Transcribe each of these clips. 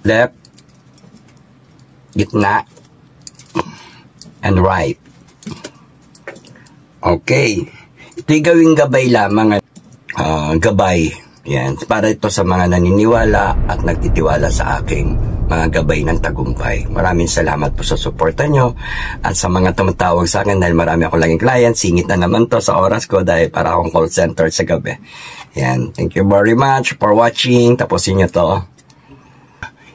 left, gitna, and right. Okay. Ito'y gawing gabay lamang. Gabay. Yan. Para ito sa mga naniniwala at nagtitiwala sa aking mga gabay ng tagumpay. Maraming salamat po sa suporta nyo at sa mga tumatawag sa akin dahil marami akong laging client. Singit na naman to sa oras ko dahil para akong call center sa gabi. Yan. Thank you very much for watching. Tapusin nyo to.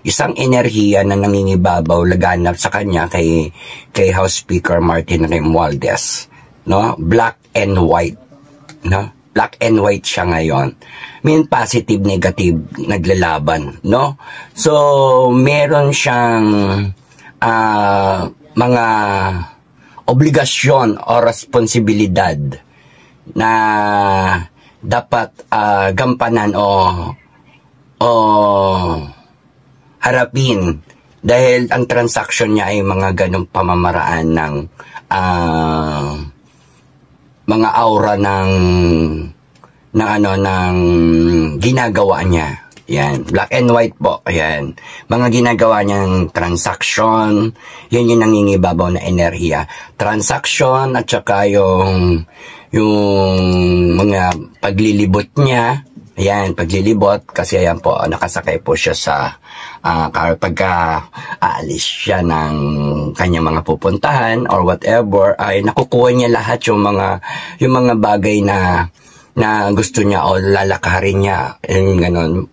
Isang enerhiya na nangingibabaw laganap sa kanya kay House Speaker Martin Romualdez. No? Black and white. No? Black and white siya ngayon. Positive, negative, naglalaban, no? So, meron siyang mga obligasyon o responsibilidad na dapat gampanan o harapin dahil ang transaction niya ay mga ganong pamamaraan ng mga aura ng ginagawa niya. Yan, black and white po. Ayan, mga ginagawa niyang transaction, yan yung nangingibabaw na enerhiya. Transaction at saka yung mga paglilibot niya. Ayan, paglilibot kasi ayan po, nakasakay po siya sa pagka aalis siya ng kanyang mga pupuntahan or whatever, ay nakukuha niya lahat yung mga bagay na gusto niya o lalakarin niya, yung ganon.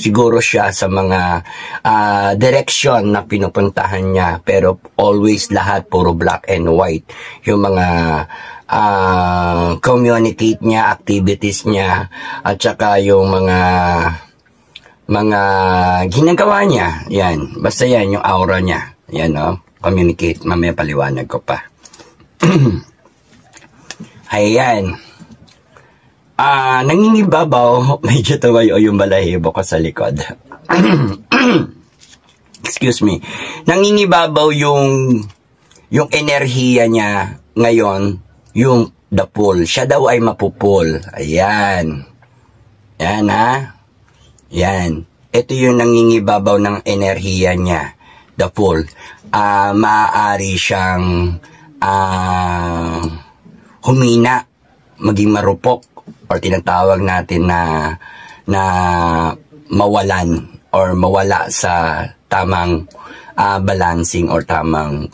Siguro siya sa mga direction na pinupuntahan niya, pero always lahat puro black and white. Yung mga communicate niya, activities niya, at saka yung mga ginagawa niya. Yan, basta yan yung aura niya. Yan, no? Communicate, mamaya paliwanag ko pa. Ayan. Nangingibabaw, medyo tumayo yung balahibo ko sa likod. Excuse me. Nangingibabaw yung enerhiya niya ngayon, yung the pool. Siya daw ay mapupul. Ayan. Yan, ha? Yan. Ito yung nangingibabaw ng enerhiya niya. The pool. Maaari siyang humina, maging marupok, or tinatawag natin na mawalan or mawala sa tamang balancing or tamang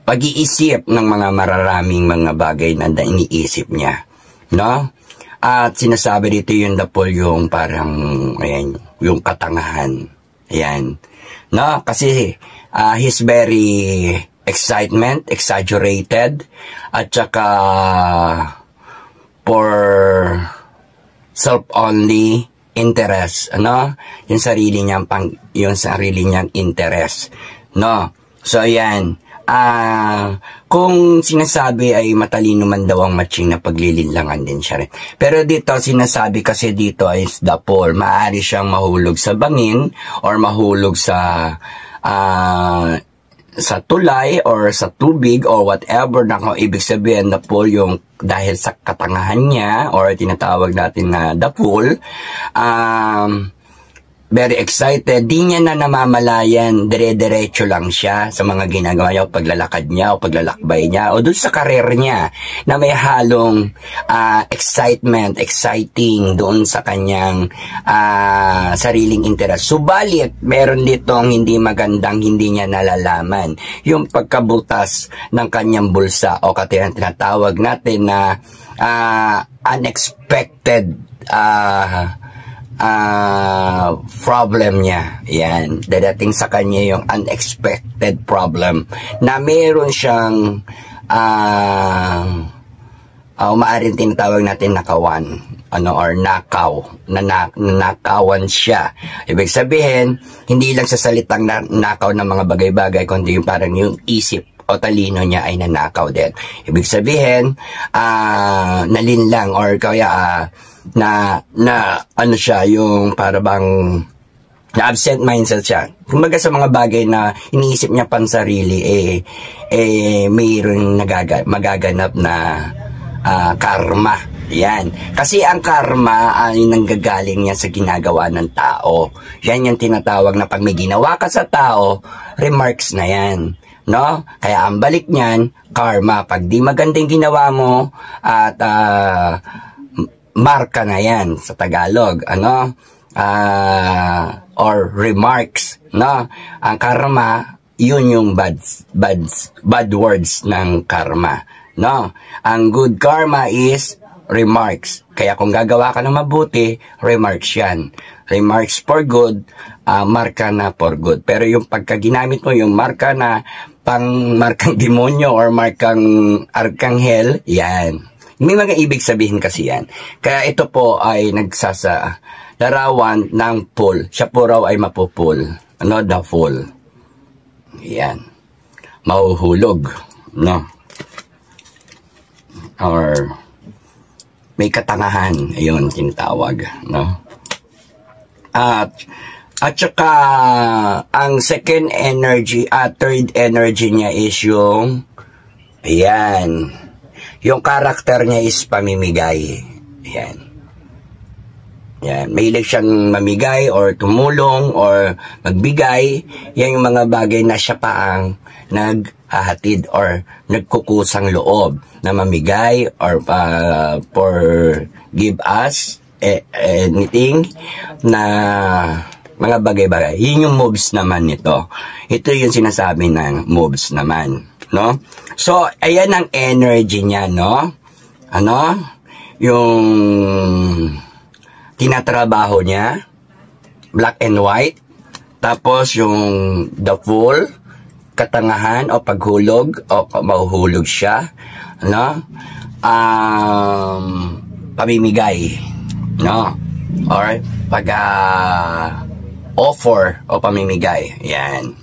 pag-iisip ng mga mararaming mga bagay na iniisip niya, no? At sinasabi dito yung dapol yung parang ayan, yung katangahan. Ayan, no? Kasi he's very exaggerated, at saka for self-only interest, ano? Yung sarili niyang interest, no? So, ayan. Kung sinasabi ay matalino man daw ang matching na paglilinlangan din siya rin. Pero dito, sinasabi kasi dito ay the pool. Maaari siyang mahulog sa bangin or mahulog sa tulay or sa tubig or whatever na kung ibig sabihin the pool yung dahil sa katangahan niya or tinatawag natin na the pool, very excited, di niya na namamalayan, dire-diretso lang siya sa mga ginagawa niya o paglalakad niya o paglalakbay niya o doon sa karir niya na may halong exciting doon sa kanyang sariling interest. Subalit, meron ditong hindi magandang hindi niya nalalaman. Yung pagkabutas ng kanyang bulsa o tinatawag natin na unexpected problem niya. Yan. Dadating sa kanya yung unexpected problem na meron siyang maaaring tinatawag natin nakawan or nakaw. Nakawan siya. Ibig sabihin, hindi lang sa salitang nakaw ng mga bagay-bagay, kundi yung parang yung isip o talino niya ay nanakaw din. Ibig sabihin, nalinlang or kaya na ano siya, yung para bang na absent mindset siya. Kumbaga sa mga bagay na iniisip niya pansarili, mayroong magaganap na karma Yan. Kasi ang karma ay nanggagaling yan sa ginagawa ng tao. Yan yung tinatawag na pag may ginawa ka sa tao, remarks na yan. No? Kaya ang balik niyan, karma. Pag di magandang ginawa mo, at marka na yan sa Tagalog. Ano? Or remarks. No? Ang karma, yun yung bad words ng karma. No? Ang good karma is remarks. Kaya kung gagawa ka ng mabuti, remarks yan. Remarks for good, marka na for good. Pero yung pagka ginamit mo yung marka na pang markang demonyo or markang arkanghel, yan. May mga ibig sabihin kasi yan. Kaya ito po ay larawan ng pool. Siya po raw ay mapupul. Ano? The fool. Yan. Mahuhulog. No? Or may katangahan, ayun tinatawag, no? At saka ang second energy, third energy niya is yung ayan, yung karakter niya is pamimigay. Ayan. Yan, mahilig siyang mamigay or tumulong or magbigay. Yan yung mga bagay na siya pa ang naghahatid or nagkukusang loob na mamigay or for give us anything na mga bagay-bagay. Yun yung moves naman nito. Ito yung sinasabi ng moves naman, no? So, ayan ang energy niya, no? Ano? Yung tinatrabaho niya, black and white, tapos yung the fool, katangahan o paghulog o mahuhulog siya, no? Pamimigay, no? Or pag offer o pamimigay, yan.